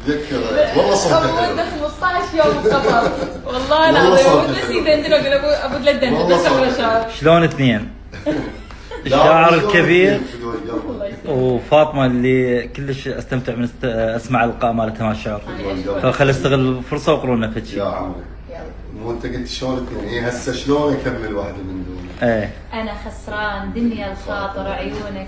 تذكرت والله صوتك حلو. مدة 15 يوم بسفر والله العظيم نسيت عندنا اقول ابو دلدن بس اقرا شعر. شلون اثنين؟ الشاعر الكبير وفاطمه اللي كلش استمتع من اسمع القاء مالتها مال الشعر، فخل استغل الفرصه واقروا لنا فد شيء. يا عمري مو انت قلت شلون اثنين؟ اي هسه شلون اكمل واحده من دول؟ ايه انا خسران دنيا الخاطر عيونك،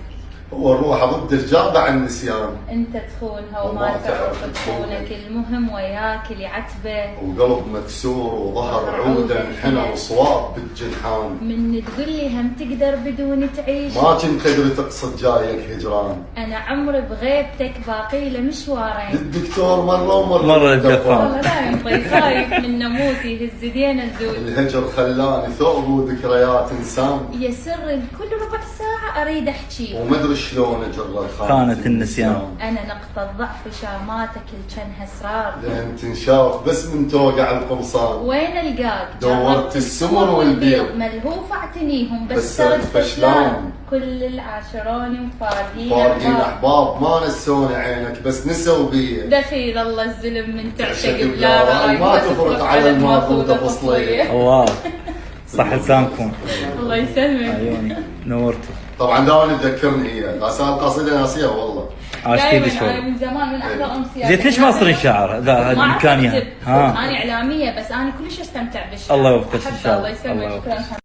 هو الروح ضد الجابة عن النسيان، انت تخونها وما تعرف تخونك، المهم وياك اللي عتبه وقلب مكسور وظهر عودا انحنى وصواب بالجنحان. من تقول لي هم تقدر بدون تعيش، ما كنت تدري تقصد جايك هجران. انا عمري بغيبتك باقي له مشوارين، الدكتور مرة ومرة مرة الدفان. والله دايم خايف من نموتي هز دينا الزود، الهجر خلاني ثوب وذكريات انسان، يا سر كل ربع ساعة اريد احكي، وما ادري شلون اجر خانة النسيان. انا نقطة ضعف شاماتك الجنها اسرار، لين تنشاف بس من توقع القمصان. وين القاك؟ دورت السمر والبيض، ملهوف اعتنيهم بس صرت صرت فشلان. كل العاشروني فارقين وفارقين احباب ما نسوني عينك بس نسوا بي. دخيل الله الزلم من تعشق بلا بلا رأي راي ما تفرق على الماخوذة فصلية. الله صح لسانكم. الله يسلمك. عيوني نورتوا. طبعا دائما تذكرني هي لسان قصيدة ناسية والله. عاشتي دائما شوي. انا من زمان من احلى امسيات. زين ليش ما اصيرين شاعر؟ ذا ما الامكانيه. اعرف اكتب، انا اعلاميه بس انا كلش استمتع بالشعر. الله يوفقك ان أحبه، شاء الله الله. الله يسلمك. يوفقك. شكرا.